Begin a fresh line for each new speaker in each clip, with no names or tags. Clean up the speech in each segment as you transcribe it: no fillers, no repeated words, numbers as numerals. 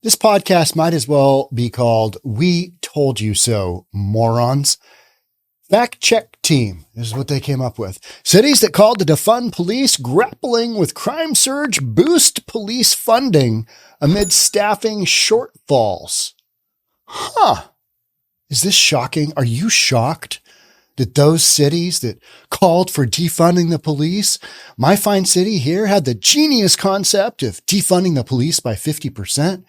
This podcast might as well be called We Told You So, Morons. Fact check team is what they came up with. Cities that called to defund police grappling with crime surge boost police funding amid staffing shortfalls. Is this shocking? Are you shocked that those cities that called for defunding the police, my fine city here had the genius concept of defunding the police by 50%.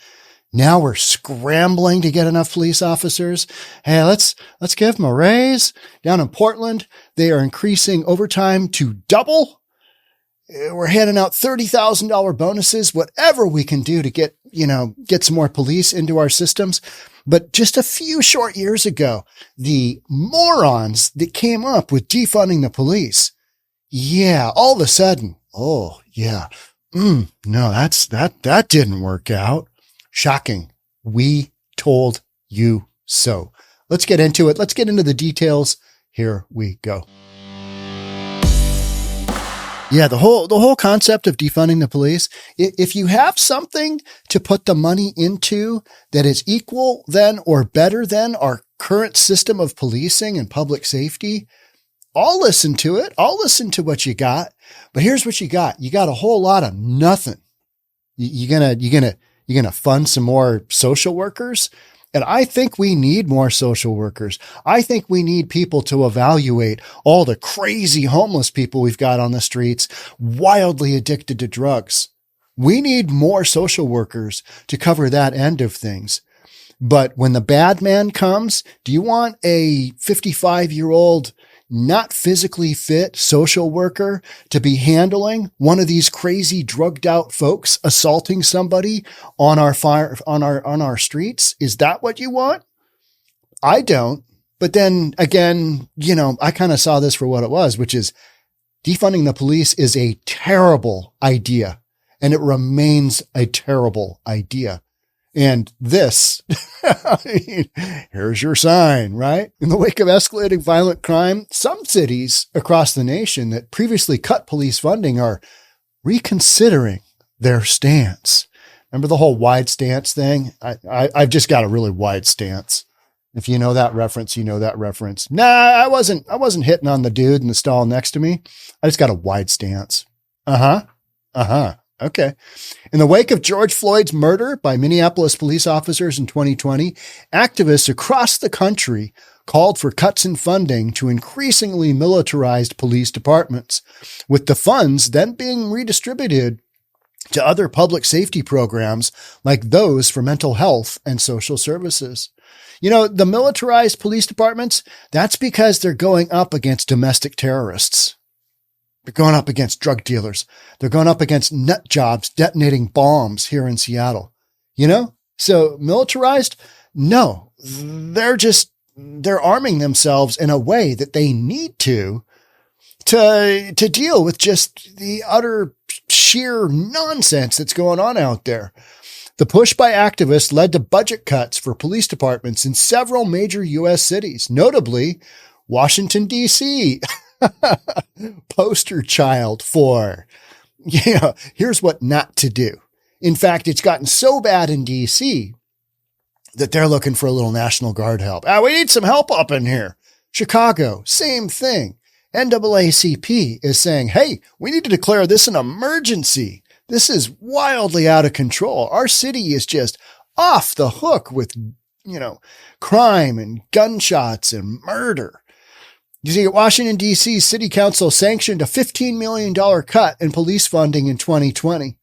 Now we're scrambling to get enough police officers. Hey, let's give them a raise. Down in Portland, they are increasing overtime to double. We're handing out $30,000 bonuses, whatever we can do to get some more police into our systems. But just a few short years ago, the morons that came up with defunding the police, all of a sudden, no, that didn't work out. Shocking. We told you so. Let's get into it. Let's get into the details. Here we go. Yeah, the whole concept of defunding the police, if you have something to put the money into that is equal than or better than our current system of policing and public safety, I'll listen to it. I'll listen to what you got. But here's what you got. You got a whole lot of nothing. You're going to fund some more social workers. And I think we need more social workers. I think we need people to evaluate all the crazy homeless people we've got on the streets, wildly addicted to drugs. We need more social workers to cover that end of things. But when the bad man comes, do you want a 55-year-old, not physically fit social worker to be handling one of these crazy drugged out folks assaulting somebody on our streets? Is that what you want? I don't. But then again, I kind of saw this for what it was, which is defunding the police is a terrible idea, and it remains a terrible idea. And this, here's your sign, right? In the wake of escalating violent crime, some cities across the nation that previously cut police funding are reconsidering their stance. Remember the whole wide stance thing? I've just got a really wide stance. If you know that reference, you know that reference. Nah, I wasn't hitting on the dude in the stall next to me. I just got a wide stance. Okay. In the wake of George Floyd's murder by Minneapolis police officers in 2020, activists across the country called for cuts in funding to increasingly militarized police departments, with the funds then being redistributed to other public safety programs like those for mental health and social services. The militarized police departments, that's because they're going up against domestic terrorists. They're going up against drug dealers. They're going up against nut jobs detonating bombs here in Seattle. So militarized? No, they're arming themselves in a way that they need to deal with just the utter sheer nonsense that's going on out there. The push by activists led to budget cuts for police departments in several major U.S. cities, notably Washington, D.C., poster child for, here's what not to do. In fact, it's gotten so bad in DC that they're looking for a little National Guard help. We need some help up in here. Chicago, same thing. NAACP is saying, hey, we need to declare this an emergency. This is wildly out of control. Our city is just off the hook with, crime and gunshots and murder. You see, Washington, D.C. City Council sanctioned a $15 million cut in police funding in 2020.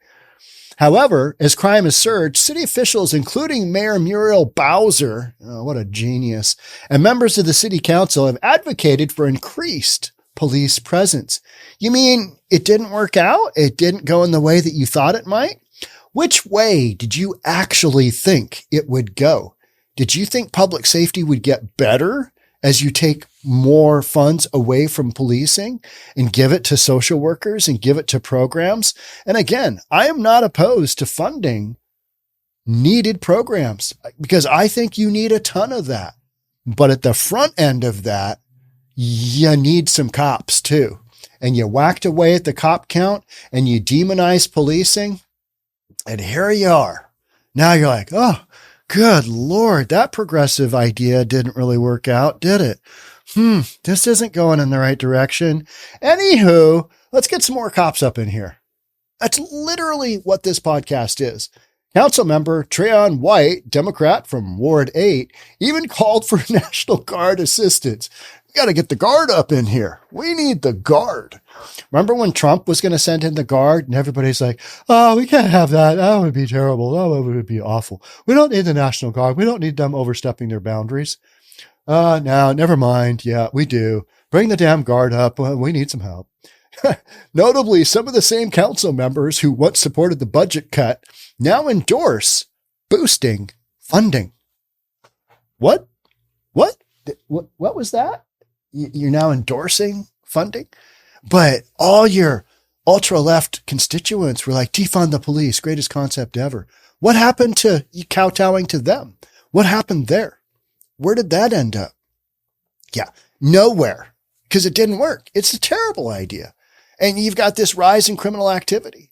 However, as crime has surged, city officials, including Mayor Muriel Bowser, what a genius, and members of the city council have advocated for increased police presence. You mean it didn't work out? It didn't go in the way that you thought it might? Which way did you actually think it would go? Did you think public safety would get better as you take more funds away from policing and give it to social workers and give it to programs? And again, I am not opposed to funding needed programs because I think you need a ton of that. But at the front end of that, you need some cops too. And you whacked away at the cop count and you demonized policing. And here you are. Now you're like, oh, good Lord, that progressive idea didn't really work out, did it? This isn't going in the right direction. Anywho, let's get some more cops up in here. That's literally what this podcast is. Council member Trayon White, Democrat from Ward 8, even called for National Guard assistance. We got to get the Guard up in here. We need the Guard. Remember when Trump was going to send in the Guard and everybody's like, oh, we can't have that. That would be terrible. That would be awful. We don't need the National Guard. We don't need them overstepping their boundaries. No, never mind. Yeah, we do. Bring the damn Guard up. We need some help. Notably, some of the same council members who once supported the budget cut now endorse boosting funding. What? What was that? You're now endorsing funding? But all your ultra-left constituents were like, defund the police, greatest concept ever. What happened to you kowtowing to them? What happened there? Where did that end up? Yeah, nowhere, because it didn't work. It's a terrible idea. And you've got this rise in criminal activity.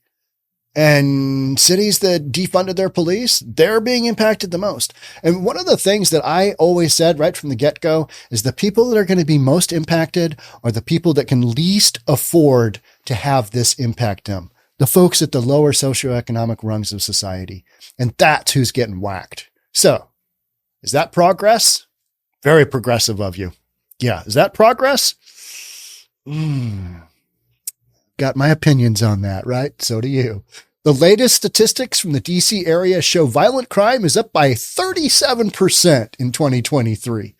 And cities that defunded their police, they're being impacted the most. And one of the things that I always said right from the get-go is the people that are going to be most impacted are the people that can least afford to have this impact them. The folks at the lower socioeconomic rungs of society. And that's who's getting whacked. So, is that progress? Very progressive of you. Yeah, is that progress? Got my opinions on that, right? So do you. The latest statistics from the DC area show violent crime is up by 37% in 2023.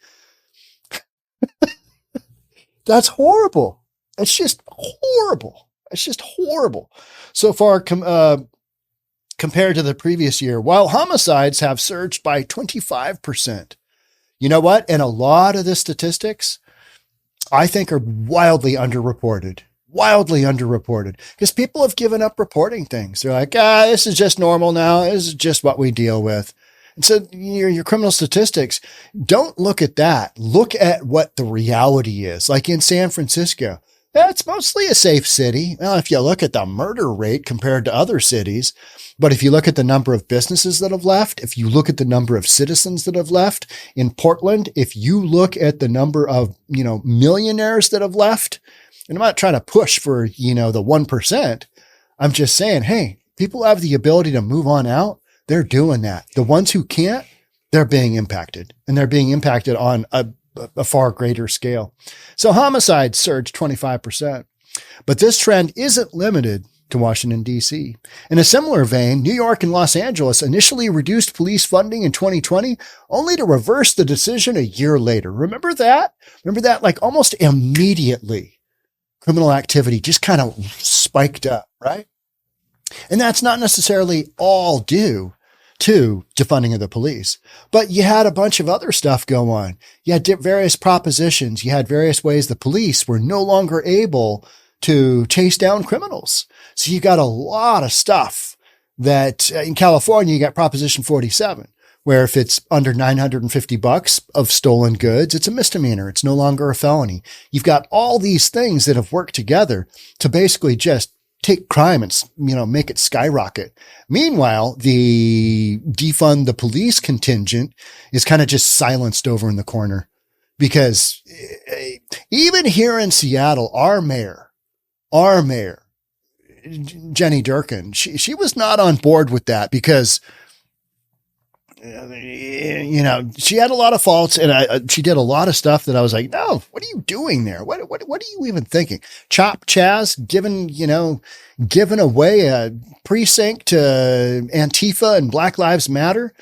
That's horrible. It's just horrible. It's just horrible. So far, compared to the previous year, while homicides have surged by 25%. You know what? And a lot of the statistics, I think, are wildly underreported. Because people have given up reporting things. They're like, this is just normal now. This is just what we deal with. And so your criminal statistics, don't look at that. Look at what the reality is. Like in San Francisco, it's mostly a safe city. Well, if you look at the murder rate compared to other cities, but if you look at the number of businesses that have left, if you look at the number of citizens that have left in Portland, if you look at the number of, millionaires that have left, and I'm not trying to push for, the 1%. I'm just saying, hey, people have the ability to move on out. They're doing that. The ones who can't, they're being impacted, and they're being impacted on a far greater scale. So homicides surged 25%, but this trend isn't limited to Washington, D.C. In a similar vein, New York and Los Angeles initially reduced police funding in 2020, only to reverse the decision a year later. Remember that? Like almost immediately. Criminal activity just kind of spiked up, right? And that's not necessarily all due to defunding of the police, but you had a bunch of other stuff go on. You had various propositions. You had various ways the police were no longer able to chase down criminals. So you got a lot of stuff that in California, you got Proposition 47. Where if it's under $950 of stolen goods, it's a misdemeanor. It's no longer a felony. You've got all these things that have worked together to basically just take crime and, make it skyrocket. Meanwhile, the defund the police contingent is kind of just silenced over in the corner because even here in Seattle, our mayor, Jenny Durkin, she was not on board with that because she had a lot of faults and she did a lot of stuff that I was like, no, what are you doing there? What are you even thinking? Chop Chaz giving away a precinct to Antifa and Black Lives Matter,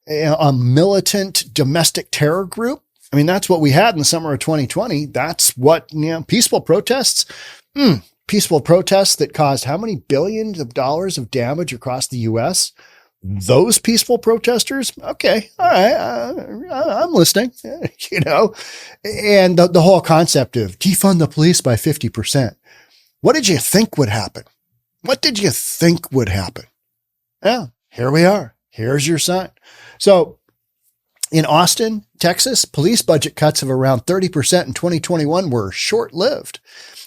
a militant domestic terror group. I mean, that's what we had in the summer of 2020. That's what, peaceful protests, peaceful protests that caused how many billions of dollars of damage across the U.S.? Those peaceful protesters. Okay. All right. I'm listening, and the whole concept of defund the police by 50%. What did you think would happen? Yeah, here we are. Here's your sign. So In Austin, Texas, police budget cuts of around 30% in 2021 were short-lived,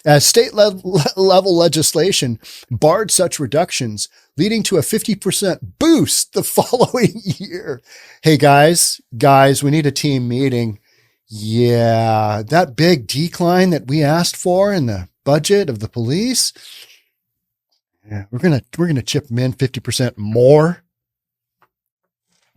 as state level legislation barred such reductions, leading to a 50% boost the following year. Hey, guys, we need a team meeting. Yeah, that big decline that we asked for in the budget of the police, yeah, we're gonna chip them in 50% more.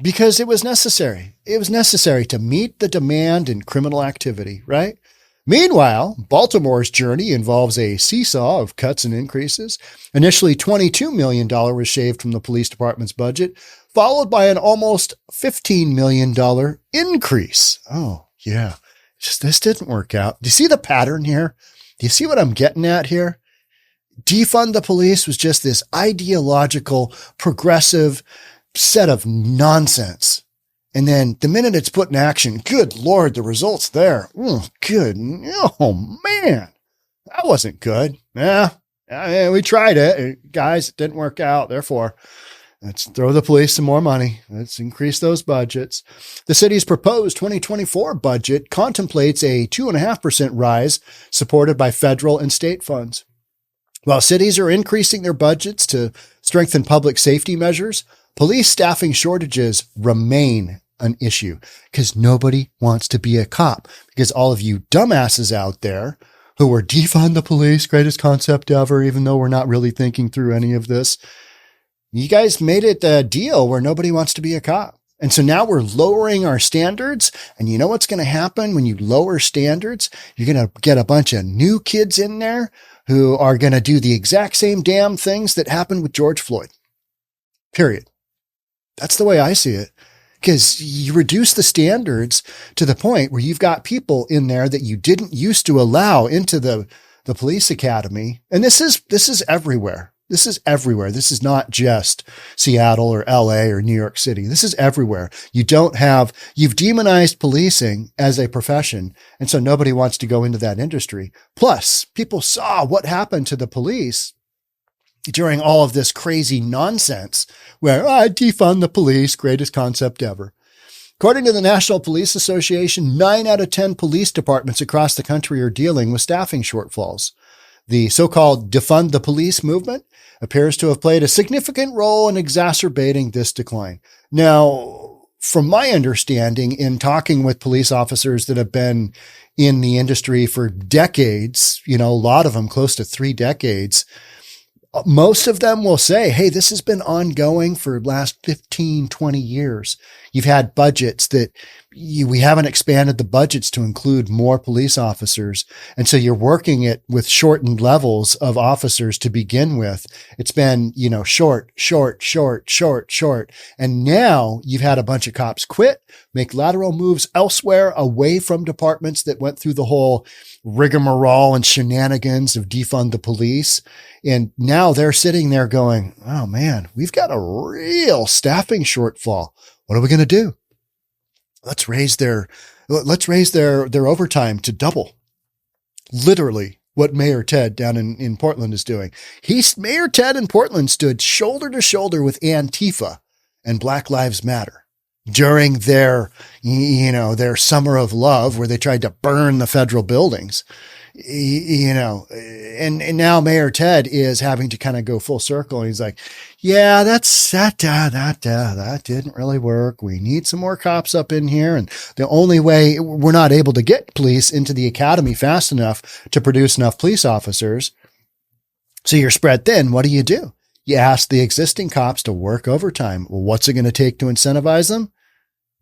Because it was necessary. It was necessary to meet the demand in criminal activity, right? Meanwhile, Baltimore's journey involves a seesaw of cuts and increases. Initially, $22 million was shaved from the police department's budget, followed by an almost $15 million increase. Oh, yeah. This didn't work out. Do you see the pattern here? Do you see what I'm getting at here? Defund the police was just this ideological, progressive set of nonsense. And then the minute it's put in action, good Lord, the results there. Good. Oh, man, that wasn't good. Yeah, we tried it. Guys, it didn't work out. Therefore, let's throw the police some more money. Let's increase those budgets. The city's proposed 2024 budget contemplates a 2.5% rise supported by federal and state funds. While cities are increasing their budgets to strengthen public safety measures, police staffing shortages remain an issue because nobody wants to be a cop, because all of you dumbasses out there who are defund the police, greatest concept ever, even though we're not really thinking through any of this. You guys made it a deal where nobody wants to be a cop. And so now we're lowering our standards. And you know what's going to happen when you lower standards? You're going to get a bunch of new kids in there who are going to do the exact same damn things that happened with George Floyd. Period. That's the way I see it, because you reduce the standards to the point where you've got people in there that you didn't used to allow into the police academy. And this is everywhere. This is everywhere. This is not just Seattle or LA or New York City. This is everywhere. You've demonized policing as a profession. And so nobody wants to go into that industry. Plus, people saw what happened to the police during all of this crazy nonsense where I defund the police, greatest concept ever. According to the National Police Association, 9 out of 10 police departments across the country are dealing with staffing shortfalls. The so-called defund the police movement appears to have played a significant role in exacerbating this decline. Now, from my understanding, in talking with police officers that have been in the industry for decades, a lot of them close to 3 decades, most of them will say, hey, this has been ongoing for the last 15, 20 years. You've had budgets that we haven't expanded the budgets to include more police officers. And so you're working it with shortened levels of officers to begin with. It's been, short. And now you've had a bunch of cops quit, make lateral moves elsewhere away from departments that went through the whole rigmarole and shenanigans of defund the police. And now they're sitting there going, oh man, we've got a real staffing shortfall. What are we going to do? Let's raise their overtime to double. Literally what Mayor Ted down in Portland is doing. Mayor Ted in Portland stood shoulder to shoulder with Antifa and Black Lives Matter during their summer of love where they tried to burn the federal buildings. And now Mayor Ted is having to kind of go full circle. And he's like, yeah, that didn't really work. We need some more cops up in here. And the only way we're not able to get police into the academy fast enough to produce enough police officers. So you're spread thin. What do? You ask the existing cops to work overtime. Well, what's it going to take to incentivize them?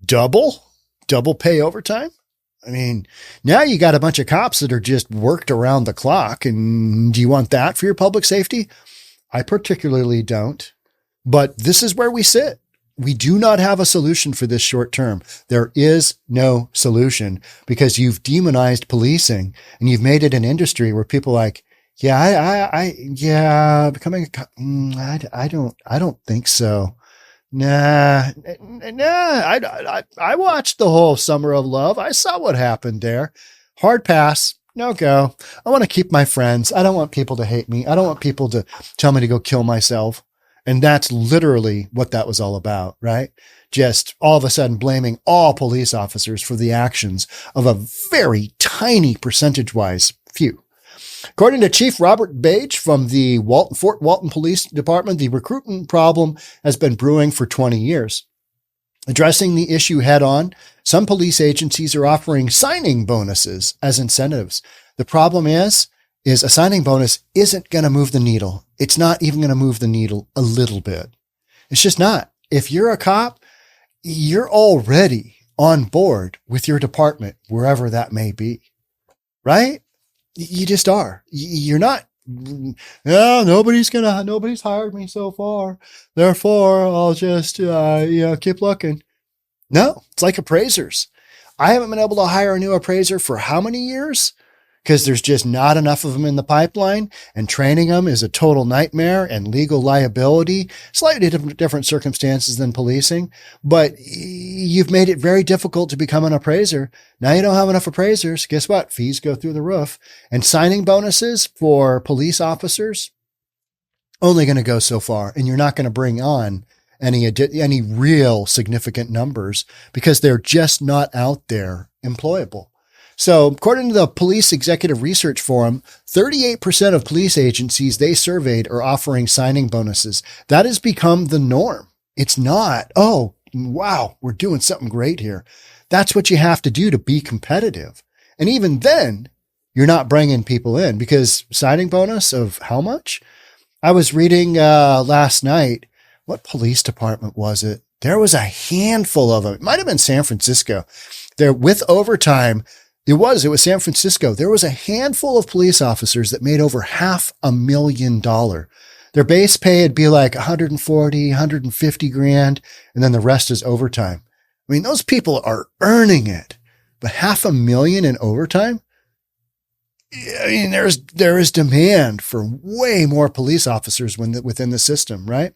Double pay overtime. I mean, now you got a bunch of cops that are just worked around the clock. And do you want that for your public safety? I particularly don't. But this is where we sit. We do not have a solution for this short term. There is no solution because you've demonized policing and you've made it an industry where people are like, becoming a cop. I don't think so. Nah, I watched the whole Summer of Love. I saw what happened there. Hard pass. No go. I want to keep my friends. I don't want people to hate me. I don't want people to tell me to go kill myself. And that's literally what that was all about, right? Just all of a sudden blaming all police officers for the actions of a very tiny percentage-wise few. According to Chief Robert Bage from the Fort Walton Police Department, the recruitment problem has been brewing for 20 years. Addressing the issue head on, some police agencies are offering signing bonuses as incentives. The problem is a signing bonus isn't going to move the needle. It's not even going to move the needle a little bit. It's just not. If you're a cop, you're already on board with your department, wherever that may be, right? You just are. You're not, nobody's hired me so far. Therefore, I'll just, keep looking. No, it's like appraisers. I haven't been able to hire a new appraiser for how many years? Because there's just not enough of them in the pipeline, and training them is a total nightmare and legal liability, slightly different circumstances than policing, but you've made it very difficult to become an appraiser. Now you don't have enough appraisers. Guess what? Fees go through the roof. And signing bonuses for police officers, only going to go so far, and you're not going to bring on any real significant numbers because they're just not out there employable. So according to the Police Executive Research Forum, 38% of police agencies they surveyed are offering signing bonuses. That has become the norm. It's not, oh, wow, we're doing something great here. That's what you have to do to be competitive. And even then, you're not bringing people in because signing bonus of how much? I was reading last night, what police department was it? There was a handful of them. It might have been San Francisco. There with overtime. It was San Francisco. There was a handful of police officers that made over $500,000. Their base pay would be like 140, 150 grand. And then the rest is overtime. I mean, those people are earning it, but $500,000 in overtime. I mean, there is demand for way more police officers within the system, right?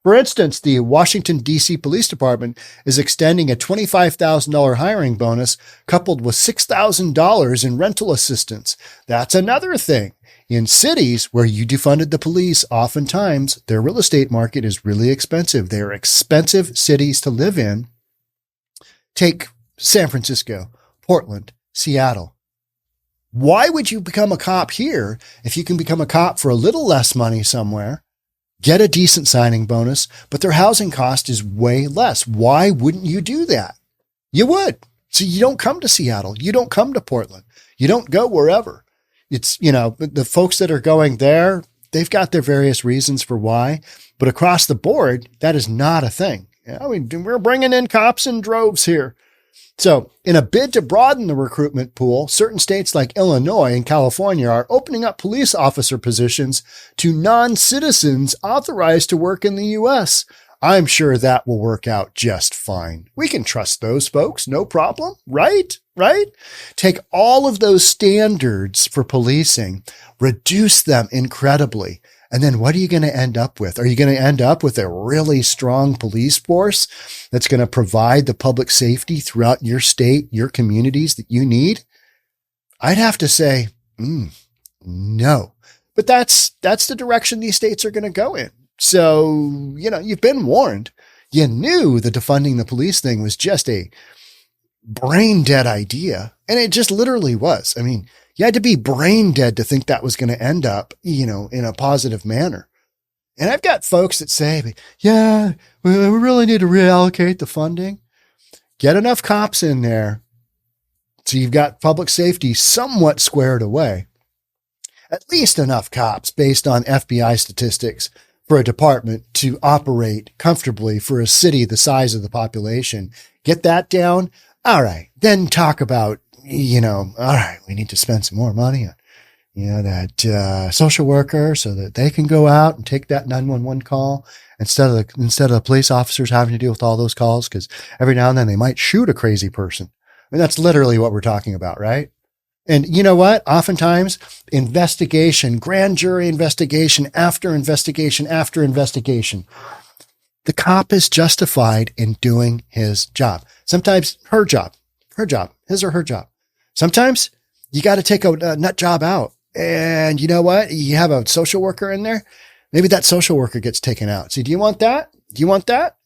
For instance, the Washington, D.C. Police Department is extending a $25,000 hiring bonus coupled with $6,000 in rental assistance. That's another thing. In cities where you defunded the police, oftentimes their real estate market is really expensive. They are expensive cities to live in. Take San Francisco, Portland, Seattle. Why would you become a cop here if you can become a cop for a little less money somewhere? Get a decent signing bonus, but their housing cost is way less. Why wouldn't you do that? You would. So you don't come to Seattle. You don't come to Portland. You don't go wherever. It's, the folks that are going there, they've got their various reasons for why, but across the board, that is not a thing. We're bringing in cops in droves here. So in a bid to broaden the recruitment pool, certain states like Illinois and California are opening up police officer positions to non-citizens authorized to work in the U.S. I'm sure that will work out just fine. We can trust those folks. No problem. Right? Take all of those standards for policing, reduce them incredibly. And then what are you going to end up with? Are you going to end up with a really strong police force that's going to provide the public safety throughout your state, your communities that you need? I'd have to say, no. But that's the direction these states are going to go in. So, you've been warned. You knew the defunding the police thing was just a brain dead idea. And it just literally was. I mean, you had to be brain dead to think that was going to end up, in a positive manner. And I've got folks that say, yeah, we really need to reallocate the funding. Get enough cops in there so you've got public safety somewhat squared away. At least enough cops based on FBI statistics for a department to operate comfortably for a city the size of the population. Get that down. All right. Then talk about, all right, we need to spend some more money on, that social worker so that they can go out and take that 911 call instead of the police officers having to deal with all those calls, because every now and then they might shoot a crazy person. I mean, that's literally what we're talking about, right? And you know what? Oftentimes, investigation, grand jury investigation after investigation after investigation, the cop is justified in doing his job. Sometimes her job, his or her job. Sometimes you got to take a nut job out. And you know what? You have a social worker in there. Maybe that social worker gets taken out. See, do you want that? Do you want that?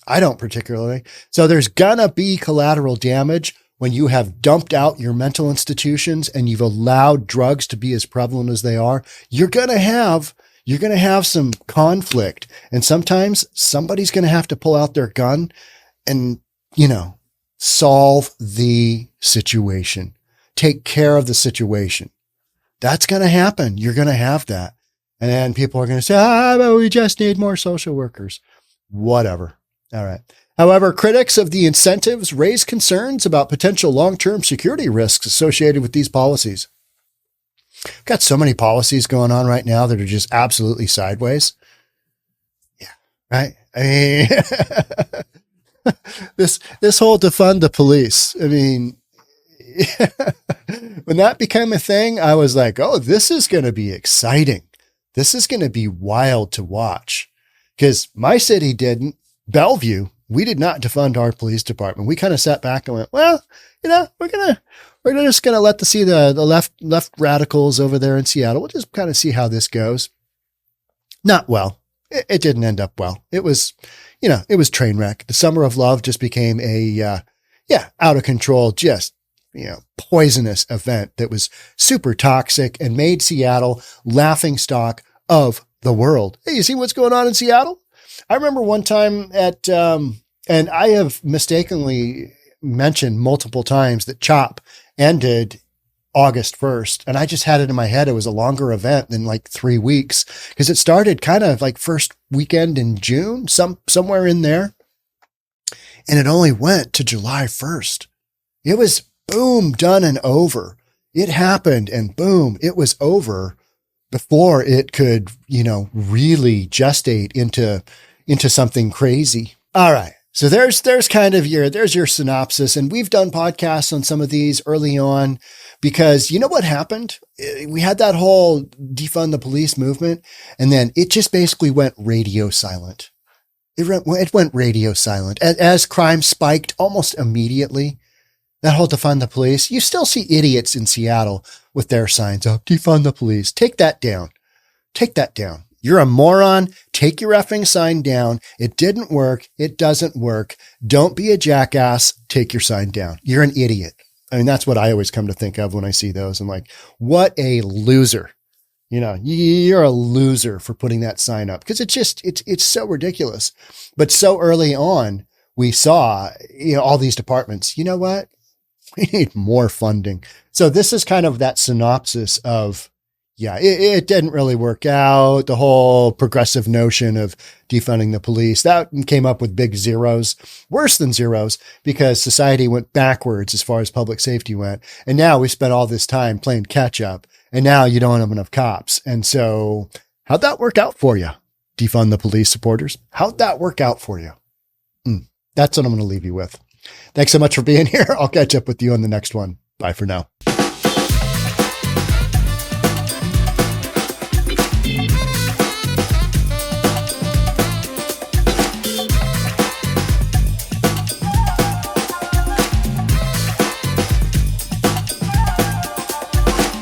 I don't particularly. So there's gonna be collateral damage when you have dumped out your mental institutions and you've allowed drugs to be as prevalent as they are. You're gonna have some conflict, and sometimes somebody's gonna have to pull out their gun and, solve the situation, take care of the situation. That's gonna happen. You're gonna have that. And then people are gonna say, but we just need more social workers. Whatever. All right. However, critics of the incentives raise concerns about potential long-term security risks associated with these policies. We've got so many policies going on right now that are just absolutely sideways. Yeah. Right. I mean, this whole defund the police. I mean, when that became a thing, I was like, oh, this is going to be exciting. This is going to be wild to watch, because my city didn't. Bellevue, we did not defund our police department. We kind of sat back and went, well, we're just gonna let the left radicals over there in Seattle. We'll just kind of see how this goes. Not well. It didn't end up well. It was, it was train wreck. The Summer of Love just became a out of control, just poisonous event that was super toxic and made Seattle laughing stock of the world. Hey, you see what's going on in Seattle? I remember one time and I have mistakenly mentioned multiple times that CHOP ended August 1st. And I just had it in my head. It was a longer event than like 3 weeks, because it started kind of like first weekend in June, somewhere in there. And it only went to July 1st. It was boom, done and over. It happened and boom, it was over before it could, really gestate into something crazy. All right. So there's kind of your synopsis. And we've done podcasts on some of these early on, because you know what happened? We had that whole defund the police movement, and then it just basically went radio silent. It went radio silent as crime spiked almost immediately. That whole defund the police, you still see idiots in Seattle with their signs up, defund the police. Take that down. Take that down. You're a moron. Take your effing sign down. It didn't work. It doesn't work. Don't be a jackass. Take your sign down. You're an idiot. I mean, that's what I always come to think of when I see those. I'm like, what a loser. You're a loser for putting that sign up, because it's so ridiculous. But so early on, we saw, all these departments, you know what? We need more funding. So this is kind of that synopsis of, it didn't really work out. The whole progressive notion of defunding the police, that came up with big zeros, worse than zeros, because society went backwards as far as public safety went. And now we spent all this time playing catch up, and now you don't have enough cops. And so how'd that work out for you? Defund the police supporters. How'd that work out for you? That's what I'm going to leave you with. Thanks so much for being here. I'll catch up with you on the next one. Bye for now.